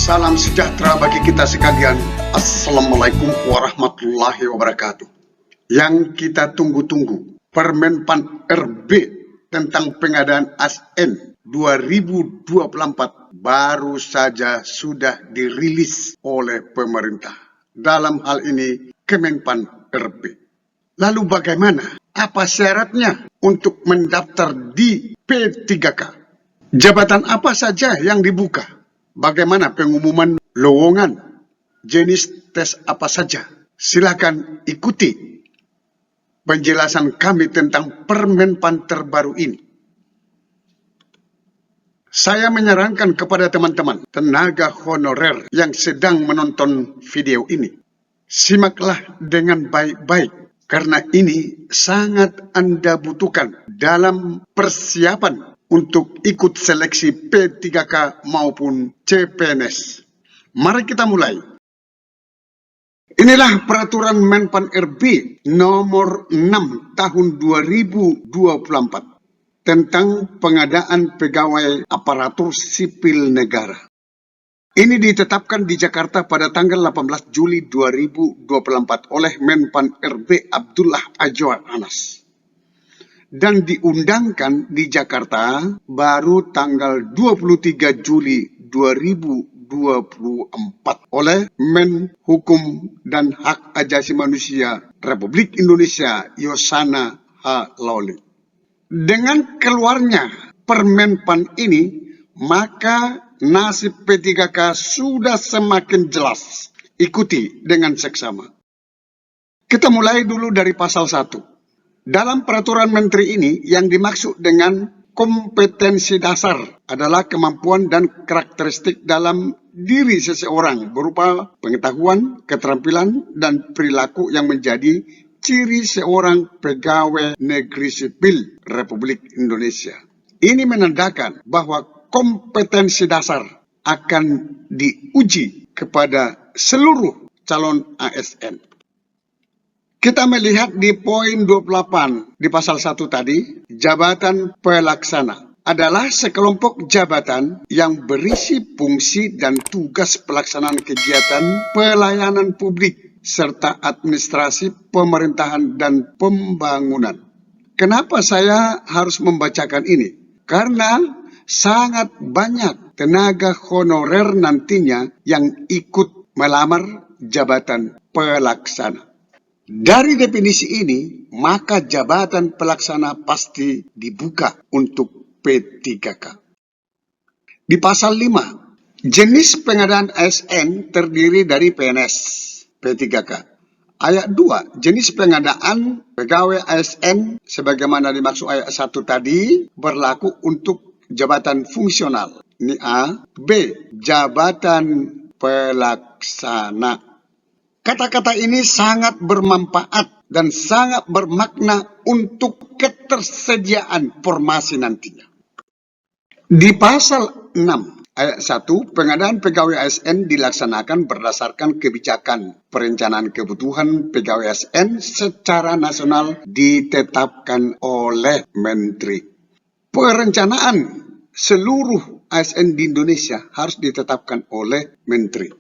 Salam sejahtera bagi kita sekalian. Assalamualaikum warahmatullahi wabarakatuh. Yang kita tunggu-tunggu, Permenpan RB tentang pengadaan ASN 2024 baru saja sudah dirilis oleh pemerintah. Dalam hal ini, Kemenpan RB. Lalu bagaimana? Apa syaratnya untuk mendaftar di P3K? Jabatan apa saja yang dibuka? Bagaimana pengumuman lowongan? Jenis tes apa saja? Silakan ikuti penjelasan kami tentang Permenpan terbaru ini. Saya menyarankan kepada teman-teman tenaga honorer yang sedang menonton video ini, simaklah dengan baik-baik karena ini sangat Anda butuhkan dalam persiapan untuk ikut seleksi P3K maupun CPNS. Mari kita mulai. Inilah peraturan Menpan RB nomor 6 tahun 2024 tentang pengadaan pegawai aparatur sipil negara. Ini ditetapkan di Jakarta pada tanggal 18 Juli 2024 oleh Menpan RB Abdullah Azwar Anas. Dan diundangkan di Jakarta baru tanggal 23 Juli 2024 oleh Menhukum dan Hak Asasi Manusia Republik Indonesia Yosana H. Lawli. Dengan keluarnya Permenpan ini, maka nasib P3K sudah semakin jelas. Ikuti dengan seksama. Kita mulai dulu dari pasal 1. Dalam peraturan menteri ini, yang dimaksud dengan kompetensi dasar adalah kemampuan dan karakteristik dalam diri seseorang berupa pengetahuan, keterampilan, dan perilaku yang menjadi ciri seorang pegawai negeri sipil Republik Indonesia. Ini menandakan bahwa kompetensi dasar akan diuji kepada seluruh calon ASN. Kita melihat di poin 28 di pasal 1 tadi, jabatan pelaksana adalah sekelompok jabatan yang berisi fungsi dan tugas pelaksanaan kegiatan pelayanan publik serta administrasi pemerintahan dan pembangunan. Kenapa saya harus membacakan ini? Karena sangat banyak tenaga honorer nantinya yang ikut melamar jabatan pelaksana. Dari definisi ini, maka jabatan pelaksana pasti dibuka untuk P3K. Di pasal 5, jenis pengadaan ASN terdiri dari PNS, P3K. Ayat 2, jenis pengadaan pegawai ASN sebagaimana dimaksud ayat 1 tadi berlaku untuk jabatan fungsional. Ini A. B. Jabatan pelaksana. Kata-kata ini sangat bermanfaat dan sangat bermakna untuk ketersediaan formasi nantinya. Di pasal 6 ayat 1, pengadaan pegawai ASN dilaksanakan berdasarkan kebijakan perencanaan kebutuhan pegawai ASN secara nasional ditetapkan oleh Menteri. Perencanaan seluruh ASN di Indonesia harus ditetapkan oleh Menteri.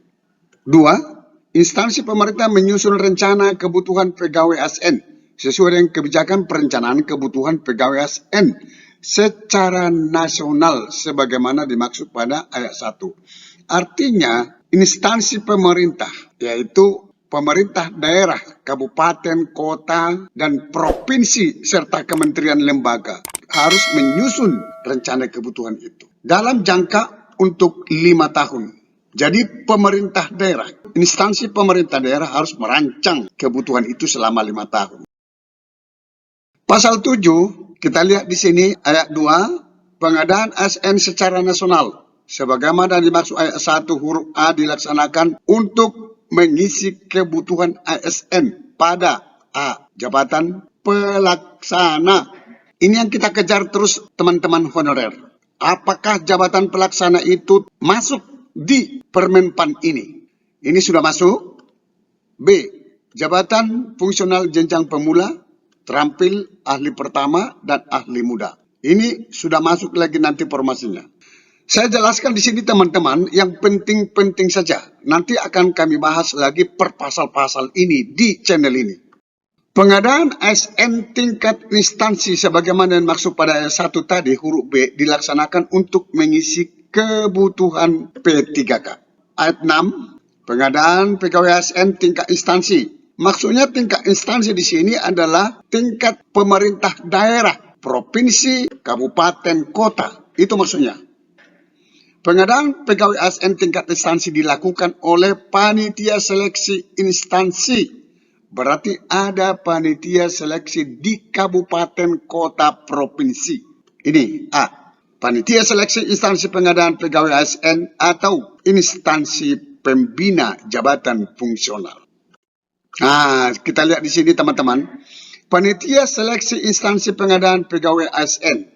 2. Instansi pemerintah menyusun rencana kebutuhan pegawai ASN sesuai dengan kebijakan perencanaan kebutuhan pegawai ASN secara nasional sebagaimana dimaksud pada ayat 1. Artinya, instansi pemerintah, yaitu pemerintah daerah, kabupaten, kota, dan provinsi serta kementerian lembaga harus menyusun rencana kebutuhan itu dalam jangka untuk 5 tahun. Jadi pemerintah daerah, instansi pemerintah daerah harus merancang kebutuhan itu selama 5 tahun. Pasal 7, kita lihat di sini ayat 2, pengadaan ASN secara nasional. Sebagaimana dimaksud ayat 1 huruf A dilaksanakan untuk mengisi kebutuhan ASN pada A. Jabatan pelaksana. Ini yang kita kejar terus teman-teman honorer. Apakah jabatan pelaksana itu masuk di Permenpan ini? Ini sudah masuk. B. Jabatan fungsional jenjang pemula, terampil, ahli pertama, dan ahli muda. Ini sudah masuk lagi nanti formasinya. Saya jelaskan di sini teman-teman yang penting-penting saja. Nanti akan kami bahas lagi per pasal-pasal ini di channel ini. Pengadaan ASN tingkat instansi sebagaimana yang maksud pada ayat 1 tadi huruf B dilaksanakan untuk mengisi kebutuhan P3K. Ayat 6, pengadaan pegawai ASN tingkat instansi. Maksudnya tingkat instansi di sini adalah tingkat pemerintah daerah, provinsi, kabupaten, kota. Itu maksudnya. Pengadaan pegawai ASN tingkat instansi dilakukan oleh panitia seleksi instansi. Berarti ada panitia seleksi di kabupaten, kota, provinsi. Ini A. Panitia seleksi instansi pengadaan pegawai ASN atau instansi pembina jabatan fungsional. Nah, kita lihat di sini teman-teman. Panitia seleksi instansi pengadaan pegawai ASN.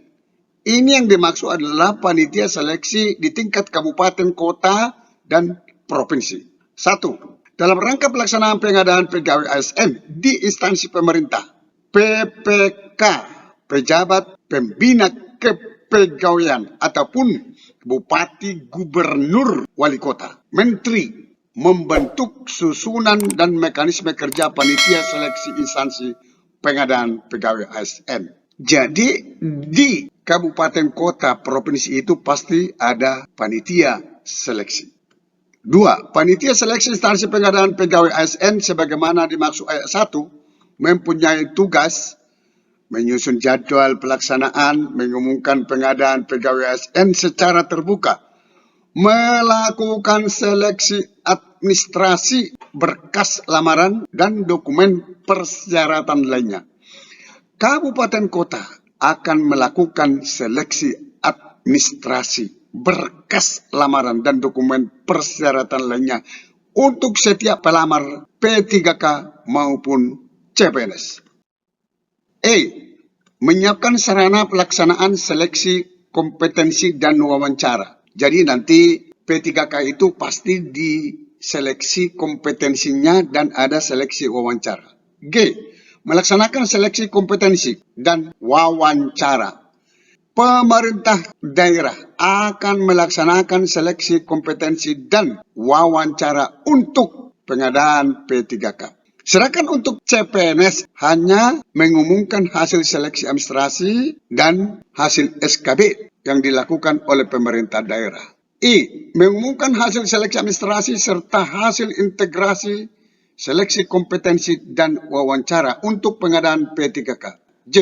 Ini yang dimaksud adalah panitia seleksi di tingkat kabupaten, kota, dan provinsi. 1. Dalam rangka pelaksanaan pengadaan pegawai ASN di instansi pemerintah, PPK, pejabat pembina kepegawaian, ataupun bupati, gubernur, wali kota, menteri, membentuk susunan dan mekanisme kerja panitia seleksi instansi pengadaan pegawai ASN. Jadi di kabupaten, kota, provinsi itu pasti ada panitia seleksi. 2. Panitia seleksi instansi pengadaan pegawai ASN sebagaimana dimaksud ayat 1 mempunyai tugas menyusun jadwal pelaksanaan, mengumumkan pengadaan pegawai ASN secara terbuka, melakukan seleksi administrasi berkas lamaran dan dokumen persyaratan lainnya. Kabupaten kota akan melakukan seleksi administrasi berkas lamaran dan dokumen persyaratan lainnya untuk setiap pelamar P3K maupun CPNS. E. Menyiapkan sarana pelaksanaan seleksi kompetensi dan wawancara. Jadi nanti P3K itu pasti diseleksi kompetensinya dan ada seleksi wawancara. G. Melaksanakan seleksi kompetensi dan wawancara. Pemerintah daerah akan melaksanakan seleksi kompetensi dan wawancara untuk pengadaan P3K. Sedangkan untuk CPNS hanya mengumumkan hasil seleksi administrasi dan hasil SKB yang dilakukan oleh pemerintah daerah. I. Mengumumkan hasil seleksi administrasi serta hasil integrasi seleksi kompetensi dan wawancara untuk pengadaan P3K. J.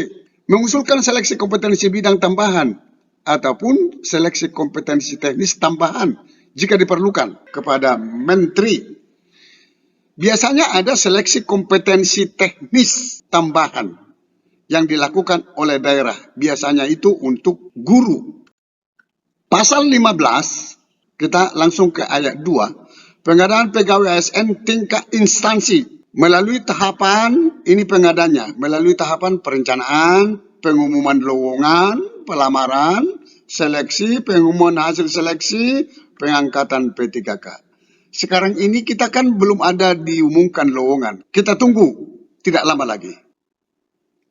Mengusulkan seleksi kompetensi bidang tambahan ataupun seleksi kompetensi teknis tambahan jika diperlukan kepada menteri. Biasanya ada seleksi kompetensi teknis tambahan yang dilakukan oleh daerah. Biasanya itu untuk guru. Pasal 15, kita langsung ke ayat 2. Pengadaan pegawai ASN tingkat instansi. Melalui tahapan, ini pengadanya, melalui tahapan perencanaan, pengumuman lowongan, pelamaran, seleksi, pengumuman hasil seleksi, pengangkatan P3K. Sekarang ini kita kan belum ada diumumkan lowongan. Kita tunggu, tidak lama lagi.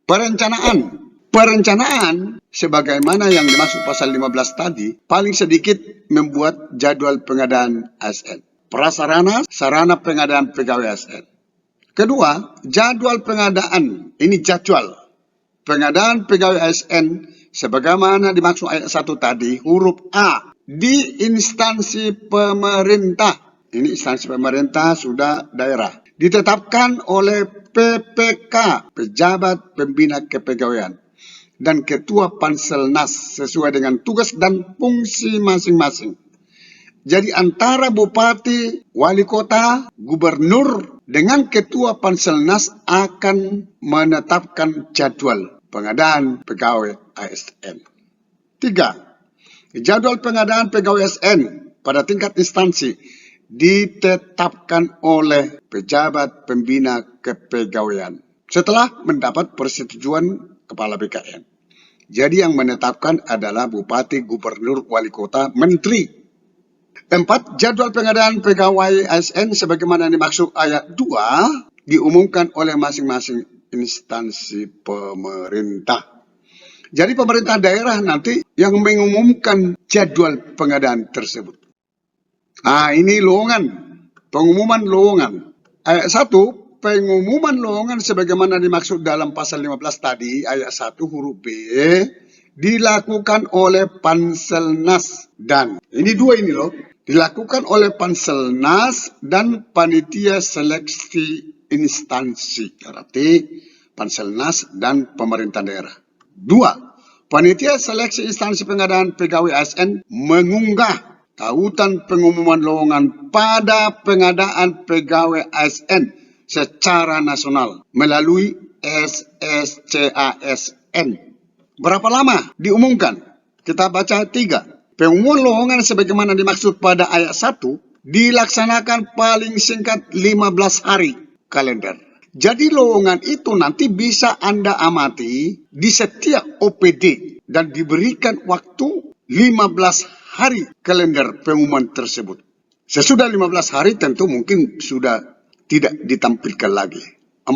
Perencanaan, sebagaimana yang dimaksud pasal 15 tadi, paling sedikit membuat jadwal pengadaan ASN. Prasarana, sarana pengadaan pegawai ASN. Kedua, jadwal pengadaan. Ini jadwal pengadaan pegawai ASN sebagaimana dimaksud ayat 1 tadi, huruf A, di instansi pemerintah. Ini instansi pemerintah sudah daerah. Ditetapkan oleh PPK, pejabat pembina kepegawaian, dan ketua Panselnas sesuai dengan tugas dan fungsi masing-masing. Jadi antara bupati, wali kota, gubernur dengan ketua Panselnas akan menetapkan jadwal pengadaan pegawai ASN. 3. Jadwal pengadaan pegawai ASN pada tingkat instansi ditetapkan oleh pejabat pembina kepegawaian setelah mendapat persetujuan kepala BKN. Jadi yang menetapkan adalah bupati, gubernur, wali kota, menteri. 4. Jadwal pengadaan pegawai ASN sebagaimana dimaksud ayat 2 diumumkan oleh masing-masing instansi pemerintah. Jadi pemerintah daerah nanti yang mengumumkan jadwal pengadaan tersebut. Ini lowongan, pengumuman lowongan. Ayat 1, pengumuman lowongan sebagaimana dimaksud dalam pasal 15 tadi, ayat 1 huruf B, dilakukan oleh Panselnas dan, ini dua ini loh, dilakukan oleh Panselnas dan panitia seleksi instansi, berarti Panselnas dan pemerintah daerah. 2, panitia seleksi instansi pengadaan pegawai ASN mengunggah tautan pengumuman lowongan pada pengadaan pegawai ASN secara nasional melalui SSCASN. Berapa lama diumumkan? Kita baca 3. Pengumuman lowongan sebagaimana dimaksud pada ayat 1 dilaksanakan paling singkat 15 hari kalender. Jadi lowongan itu nanti bisa Anda amati di setiap OPD dan diberikan waktu 15 hari kalender pengumuman tersebut. Sesudah 15 hari tentu mungkin sudah tidak ditampilkan lagi. 4.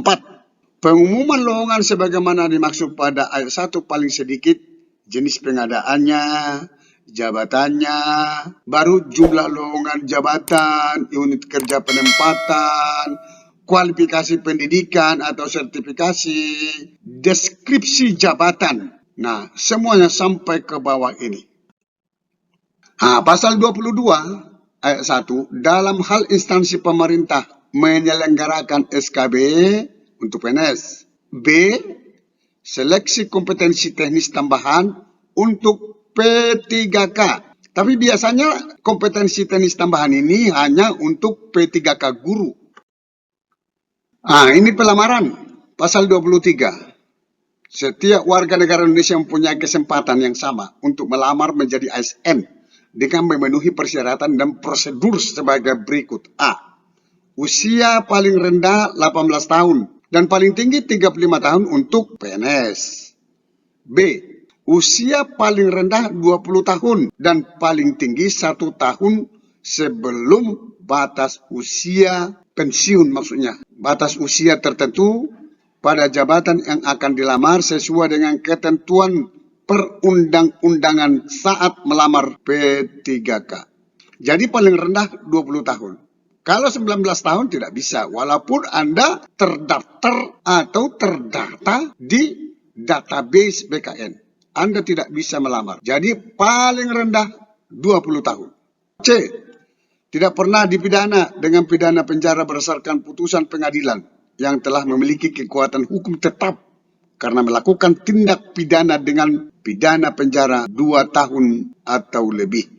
Pengumuman lowongan sebagaimana dimaksud pada ayat 1 paling sedikit jenis pengadaannya, jabatannya, baru jumlah lowongan jabatan, unit kerja penempatan, kualifikasi pendidikan atau sertifikasi, deskripsi jabatan. Nah, semuanya sampai ke bawah ini. Pasal 22 ayat 1, dalam hal instansi pemerintah menyelenggarakan SKB untuk PNS. B, seleksi kompetensi teknis tambahan untuk P3K. Tapi biasanya kompetensi teknis tambahan ini hanya untuk P3K guru. Ini pelamaran, pasal 23. Setiap warga negara Indonesia mempunyai kesempatan yang sama untuk melamar menjadi ASN dengan memenuhi persyaratan dan prosedur sebagai berikut. A, usia paling rendah 18 tahun dan paling tinggi 35 tahun untuk PNS. B, usia paling rendah 20 tahun dan paling tinggi 1 tahun sebelum batas usia pensiun, maksudnya batas usia tertentu pada jabatan yang akan dilamar sesuai dengan ketentuan perundang-undangan saat melamar P3K. Jadi paling rendah 20 tahun. Kalau 19 tahun tidak bisa, walaupun Anda terdaftar atau terdata di database BKN. Anda tidak bisa melamar. Jadi paling rendah 20 tahun. C, tidak pernah dipidana dengan pidana penjara berdasarkan putusan pengadilan yang telah memiliki kekuatan hukum tetap karena melakukan tindak pidana dengan pidana penjara 2 tahun atau lebih.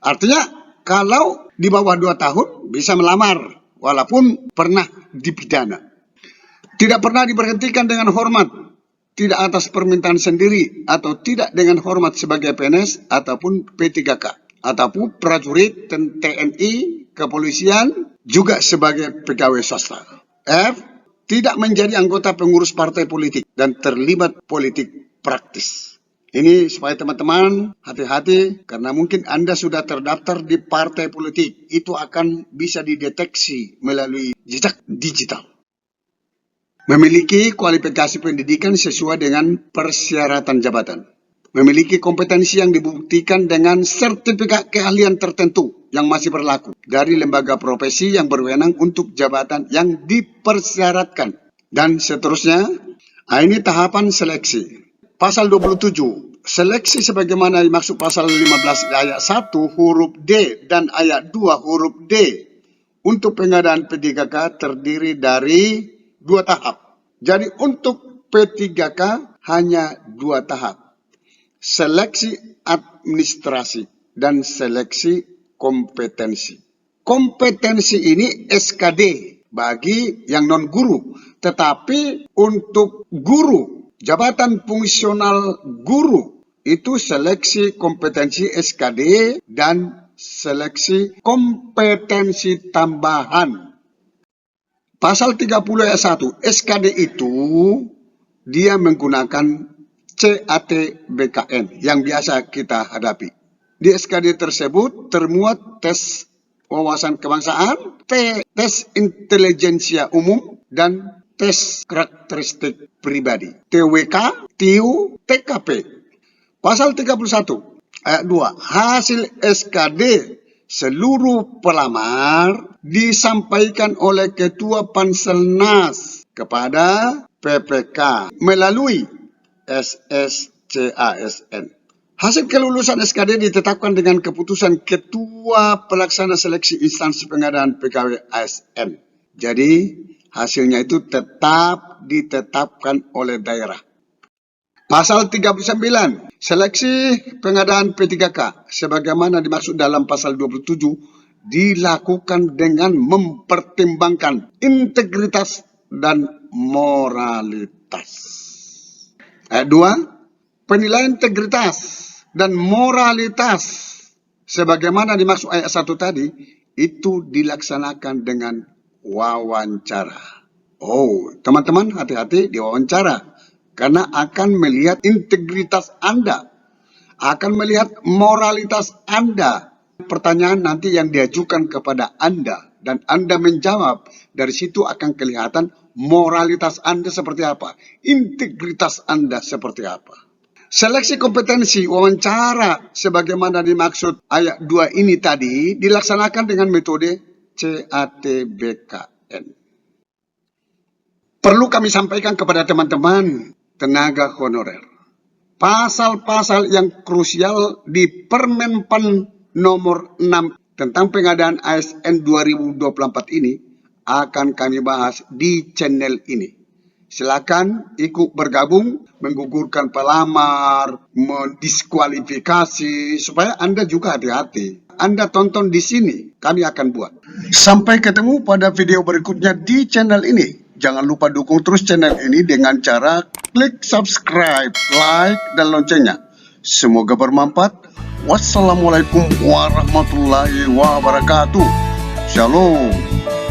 Artinya, kalau di bawah 2 tahun bisa melamar, walaupun pernah dipidana. Tidak pernah diberhentikan dengan hormat, tidak atas permintaan sendiri, atau tidak dengan hormat sebagai PNS ataupun P3K, ataupun prajurit TNI, kepolisian, juga sebagai pegawai swasta. F, tidak menjadi anggota pengurus partai politik dan terlibat politik praktis. Ini supaya teman-teman hati-hati karena mungkin Anda sudah terdaftar di partai politik. Itu akan bisa dideteksi melalui jejak digital. Memiliki kualifikasi pendidikan sesuai dengan persyaratan jabatan. Memiliki kompetensi yang dibuktikan dengan sertifikat keahlian tertentu yang masih berlaku dari lembaga profesi yang berwenang untuk jabatan yang dipersyaratkan. Dan seterusnya, ini tahapan seleksi. Pasal 27, seleksi sebagaimana dimaksud pasal 15 ayat 1 huruf D dan ayat 2 huruf D untuk pengadaan P3K terdiri dari 2 tahap. Jadi untuk P3K hanya 2 tahap. Seleksi administrasi dan seleksi kompetensi. Kompetensi ini SKD bagi yang non-guru. Tetapi untuk guru, jabatan fungsional guru, itu seleksi kompetensi SKD dan seleksi kompetensi tambahan. Pasal 30 ayat 1, SKD itu dia menggunakan CAT BKN yang biasa kita hadapi. Di SKD tersebut termuat tes wawasan kebangsaan, tes intelijensia umum, dan tes karakteristik pribadi. TWK, TIU, TKP. Pasal 31 ayat 2. Hasil SKD seluruh pelamar disampaikan oleh Ketua Panselnas kepada PPK melalui SSCASN. Hasil kelulusan SKD ditetapkan dengan keputusan Ketua Pelaksana Seleksi Instansi Pengadaan Pegawai ASN. Jadi, hasilnya itu tetap ditetapkan oleh daerah. Pasal 39, seleksi pengadaan P3K, sebagaimana dimaksud dalam pasal 27, dilakukan dengan mempertimbangkan integritas dan moralitas. Ayat 2, penilaian integritas dan moralitas sebagaimana dimaksud ayat 1 tadi itu dilaksanakan dengan wawancara. Oh, teman-teman hati-hati di wawancara karena akan melihat integritas Anda, akan melihat moralitas Anda. Pertanyaan nanti yang diajukan kepada Anda dan Anda menjawab, dari situ akan kelihatan moralitas Anda seperti apa, integritas Anda seperti apa. Seleksi kompetensi wawancara sebagaimana dimaksud ayat 2 ini tadi dilaksanakan dengan metode CATBKN. Perlu kami sampaikan kepada teman-teman tenaga honorer. Pasal-pasal yang krusial di Permenpan nomor 6 tentang pengadaan ASN 2024 ini akan kami bahas di channel ini. Silakan ikut bergabung, menggugurkan pelamar, mendiskualifikasi, supaya Anda juga hati-hati. Anda tonton di sini, kami akan buat. Sampai ketemu pada video berikutnya di channel ini. Jangan lupa dukung terus channel ini dengan cara klik subscribe, like, dan loncengnya. Semoga bermanfaat. Wassalamualaikum warahmatullahi wabarakatuh. Shalom.